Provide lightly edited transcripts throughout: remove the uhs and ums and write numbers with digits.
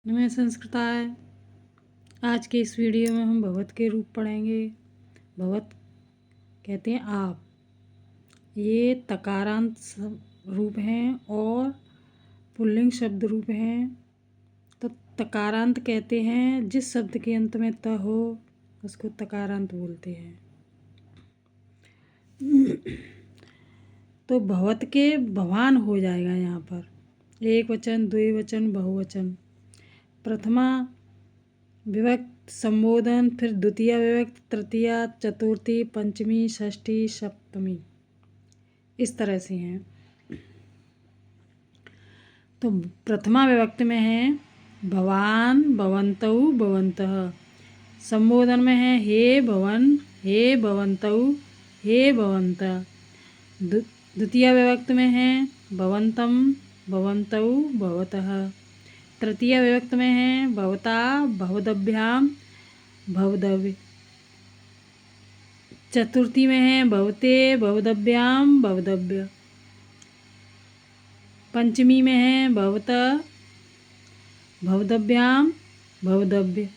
नमः संस्कृताय। आज के इस वीडियो में हम भवत के रूप पढ़ेंगे। भवत कहते हैं आप। ये तकारांत रूप हैं और पुल्लिंग शब्द रूप हैं। तो तकारांत कहते हैं जिस शब्द के अंत में त हो उसको तकारांत बोलते हैं। तो भवत के भवान हो जाएगा यहाँ पर। एक वचन, द्विवचन, बहुवचन। प्रथमा विभक्त संबोधन, फिर द्वितीय विभक्त, तृतीया, चतुर्थी, पंचमी, षष्ठी, सप्तमी, इस तरह से हैं। तो प्रथमा विभक्त में है भवान, भवन्तौ, भवन्तः। संबोधन में है हे भवन, हे भवन्तौ, हे भवन्तः। द्वितीय विभक्त में है भवन्तं, भवन्तौ, भवतः। तृतीय विभक्त में है भवता, भवदभ्याम, भवदव्य। चतुर्थी में है भवते, भवदभ्याम, भवदव्य। पंचमी में है भवत, भवदभ्याम, भवदव्य।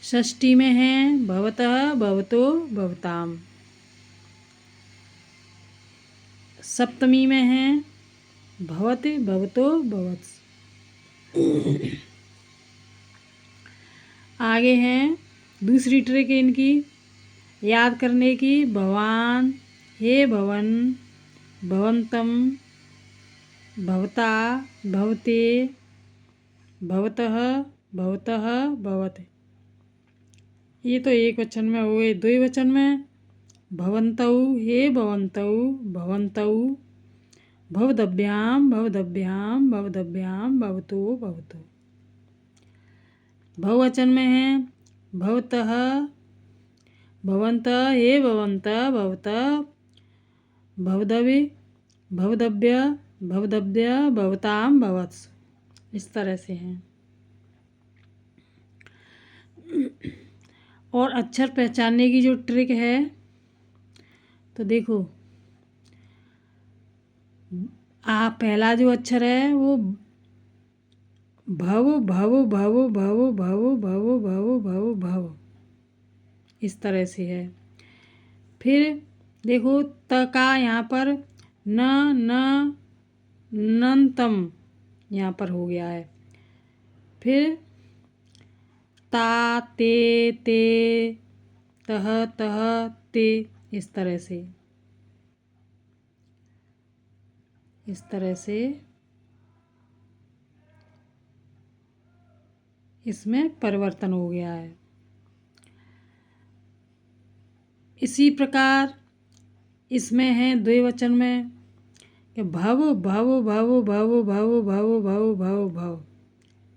षष्ठी में है भवतः, भवतो, भवताम। सप्तमी में है भवत, भवतो, भवत्। आगे हैं दूसरी ट्रिक इनकी याद करने की। भवान, हे भवन, भवन्तं, भवता, भवते, भवतः, भवतः, भवत्। ये तो एक वचन में हो गए। द्विवचन में भवन्तौ, हे भवन्तौ, भवन्तौ, भवदभ्याम, भवदभ्याम, भवदभ्याम, भवतो, भवतो। बहुवचन में है भवतः, भवन्तः, हे भवन्तः, भवतः, भवदभि, भवदभ्य, भवदभ्य, भवताम, भवत्स, इस तरह से हैं। और अक्षर पहचानने की जो ट्रिक है तो देखो, पहला जो अक्षर है वो भव, भव, भव, भव, भव, भव, भव, भव, भव, इस तरह से है। फिर देखो त का यहाँ पर न, न, नन्तम यहाँ पर हो गया है। फिर ता, ते, ते, तह, तह, ते, इस तरह से इसमें परिवर्तन हो गया है। इसी प्रकार इसमें है द्विवचन में कि भव, भव, भव, भव, भव, भव, भव, भव, भव,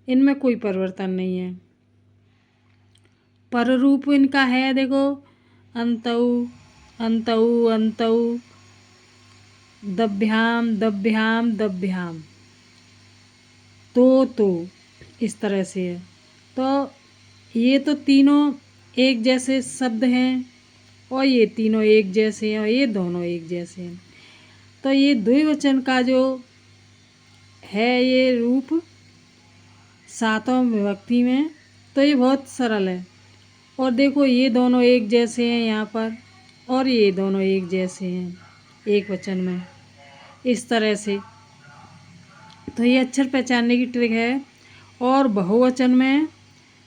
इनमें कोई परिवर्तन नहीं है। पर रूप इनका है देखो अन्तौ, अन्तौ, अन्तौ, दभ्याम, दभ्याम, दभ्याम, तो इस तरह से है। तो ये तो तीनों एक जैसे शब्द हैं और ये तीनों एक जैसे हैं और ये दोनों एक जैसे हैं। तो ये द्विवचन का जो है ये रूप सातों विभक्ति में, तो ये बहुत सरल है। और देखो ये दोनों एक जैसे हैं यहाँ पर और ये दोनों एक जैसे हैं एक वचन में, इस तरह से। तो ये अक्षर पहचानने की ट्रिक है। और बहुवचन में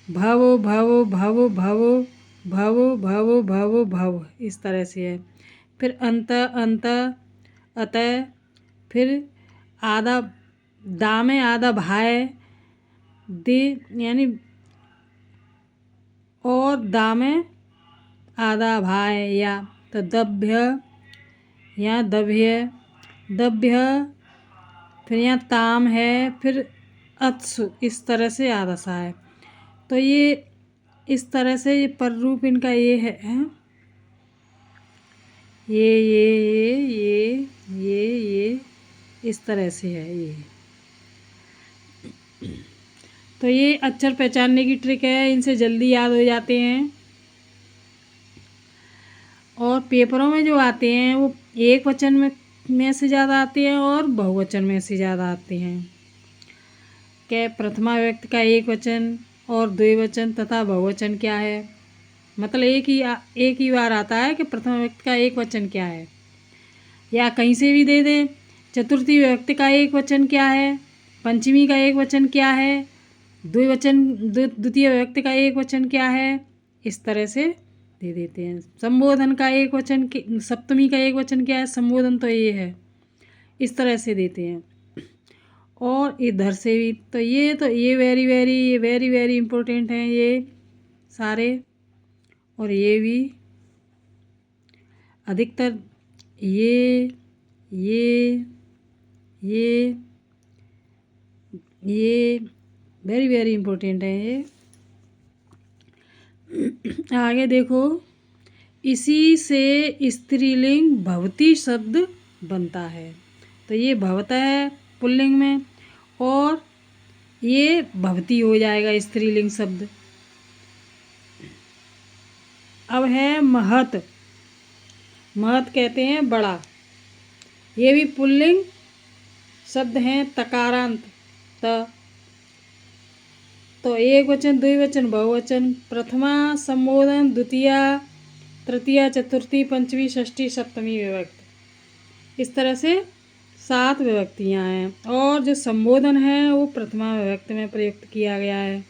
भव, भव, भव, भव, भव, भव, भव, भव, इस तरह से है। फिर अंत, अंत, अतः, फिर आधा दा में आधा भाय, दे यानी और दा में आधा भाय या, तो दभ्य या दभ्य, दभ्य, फिर यहाँ ताम है, फिर अत्सु, इस तरह से आधा सा है। तो ये इस तरह से ये पर रूप इनका ये है, ये इस तरह से है ये। तो ये अक्षर पहचानने की ट्रिक है, इनसे जल्दी याद हो जाते हैं। और पेपरों में जो आते हैं वो एक वचन में से ज़्यादा आते हैं और बहुवचन में से ज़्यादा आते हैं। के प्रथमा विभक्ति का एक वचन और द्विवचन तथा बहुवचन क्या है। मतलब एक ही बार आता है कि प्रथमा विभक्ति का एक वचन क्या है, या कहीं से भी दे दें। चतुर्थी विभक्ति का एक वचन क्या है, पंचमी का एक वचन क्या है, द्वितीय विभक्ति का एक वचन क्या है, इस तरह से दे देते हैं। संबोधन का एक वचन, सप्तमी का एक वचन क्या है, संबोधन तो ये है, इस तरह से देते हैं। और इधर से भी तो ये वेरी वेरी इंपॉर्टेंट हैं ये सारे। और ये भी अधिकतर ये वेरी वेरी इंपॉर्टेंट है ये। आगे देखो, इसी से स्त्रीलिंग भवती शब्द बनता है। तो ये भवता है पुल्लिंग में और ये भवती हो जाएगा स्त्रीलिंग शब्द। अब है महत। महत कहते हैं बड़ा। ये भी पुल्लिंग शब्द हैं, तकारांत त। तो एक वचन, द्विवचन, बहुवचन, प्रथमा संबोधन, द्वितीया, तृतीया, चतुर्थी, पंचमी, षष्ठी, सप्तमी विभक्ति, इस तरह से 7 विभक्तियाँ हैं। और जो संबोधन है वो प्रथमा विभक्ति में प्रयुक्त किया गया है।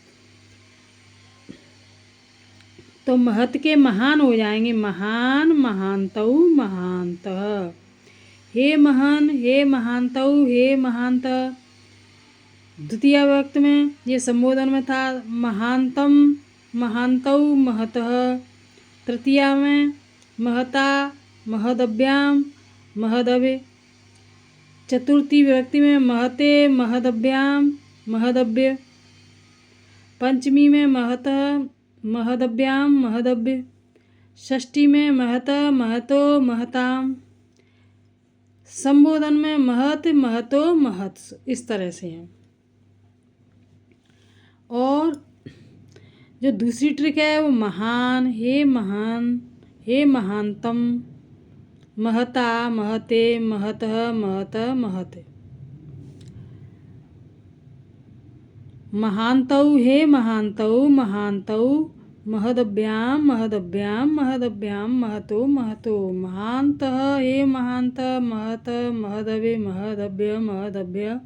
तो महत के महान हो जाएंगे, महान, महानतौ, महानतः। हे महान, हे महानतौ, हे महानतः। द्वितीय विभक्ति में ये संबोधन में था, महानतम, महानतौ, महतः। तृतीया में महता, महदभ्याम, महदभे। चतुर्थी विभक्ति में महते, महदभ्याम, महदभ्य। पंचमी में महतः, महदभ्याम, महदभ्य। षष्ठी में महतः, महतो, महताम। संबोधन में महत, महतो, महत्स, इस तरह से हैं। और जो दूसरी ट्रिक है वो महान, हे महान, हे महानतम, महता, महते, महतः, महतः, महते। महानतौ, हे महानतौ, महानतौ, महदभ्याम, महदभ्याम, महदभ्याम, महतो, महतो। महानतः, हे महानतः, महत, महदभे, महदभ्य, महदभ्य,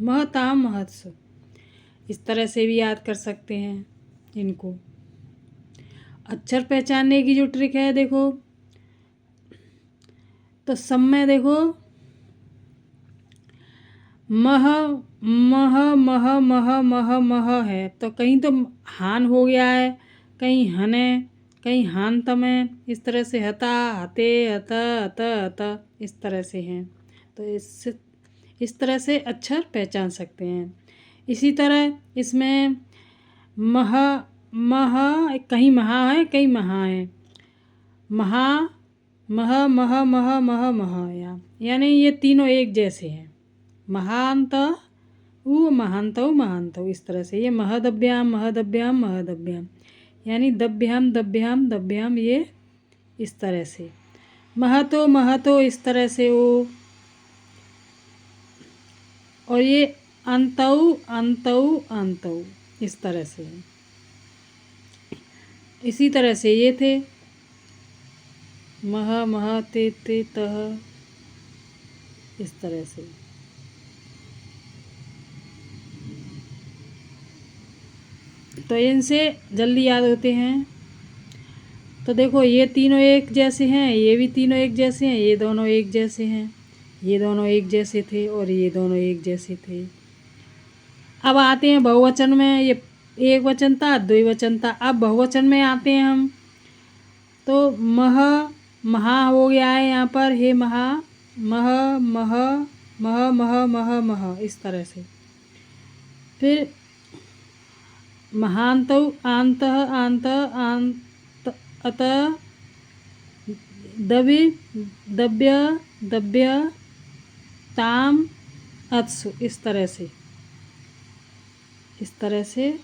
महताम, महत्स। इस तरह से भी याद कर सकते हैं इनको। अक्षर पहचानने की जो ट्रिक है देखो, तो सब में देखो मह, मह, मह, मह, मह, मह है, तो कहीं तो हान हो गया है, कहीं हन है, कहीं हानतम है, इस तरह से हता, हते, हत, हत, हत, इस तरह से हैं। तो इस तरह से अक्षर पहचान सकते हैं। इसी तरह इसमें मह, मह, कहीं महा है, कहीं महा है। महा, मह, मह, मह, मह, मह, यानी ये तीनों एक जैसे हैं। महानत, महानतौ, महानतौ, इस तरह से। ये महदभ्याम, महदभ्याम, महदभ्याम, यानी दभ्याम, दभ्याम, दभ्याम, ये इस तरह से। महतो, महतो, इस तरह से वो। और ये अंतौ, अंतौ, अंतौ, इस तरह से। इसी तरह से ये थे मह, मह, ते, तह, इस तरह से। तो इनसे जल्दी याद होते हैं। तो देखो ये तीनों एक जैसे हैं, ये भी तीनों एक जैसे हैं, ये दोनों एक जैसे हैं, ये दोनों एक जैसे थे और ये दोनों एक जैसे थे। अब आते हैं बहुवचन में। ये एक वचन था, द्विवचन था। अब बहुवचन में आते हैं हम। तो मह, महा हो गया है यहाँ पर, हे महा, मह, मह, मह, मह, मह, मह, इस तरह से। फिर महानतौ, आंतः, आंत, आंत, अत, दवि, दव्य, दव्य, ताम, अत्सु, इस तरह से। इस तरह से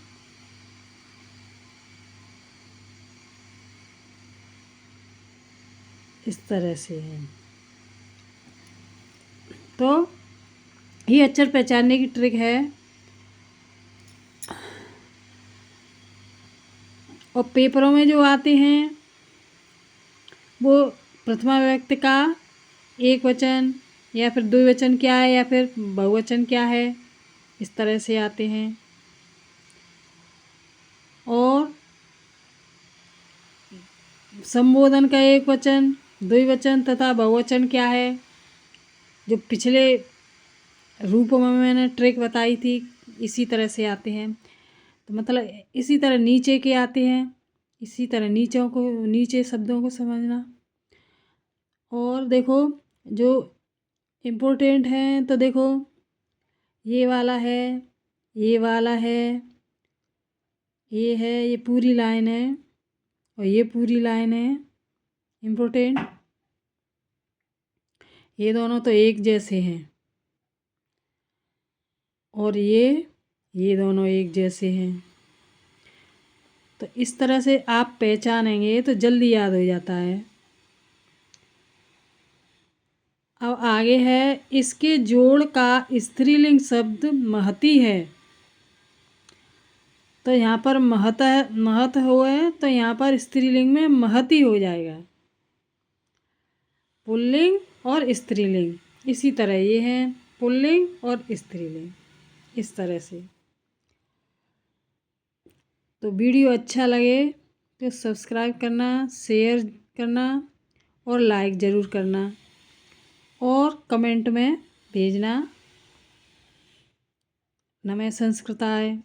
इस तरह से है। तो ये अक्षर पहचानने की ट्रिक है। और पेपरों में जो आते हैं वो प्रथमा विभक्ति का एक वचन या फिर द्विवचन क्या है या फिर बहुवचन क्या है, इस तरह से आते हैं। और संबोधन का एक वचन, द्विवचन तथा बहुवचन क्या है, जो पिछले रूपों में मैंने ट्रिक बताई थी, इसी तरह से आते हैं। तो मतलब इसी तरह नीचे के आते हैं, इसी तरह नीचे शब्दों को समझना। और देखो जो इम्पोर्टेंट है, तो देखो ये वाला है, ये वाला है, ये है, ये पूरी लाइन है और ये पूरी लाइन है इम्पोर्टेंट। ये दोनों तो एक जैसे हैं और ये दोनों एक जैसे हैं। तो इस तरह से आप पहचानेंगे तो जल्दी याद हो जाता है। अब आगे है, इसके जोड़ का स्त्रीलिंग शब्द महती है। तो यहाँ पर महत हुए तो यहाँ पर स्त्रीलिंग में महती हो जाएगा। पुल्लिंग और स्त्रीलिंग इसी तरह ये है, पुल्लिंग और स्त्रीलिंग, इस तरह से। तो वीडियो अच्छा लगे तो सब्सक्राइब करना, शेयर करना और लाइक ज़रूर करना और कमेंट में भेजना। नमः संस्कृताय।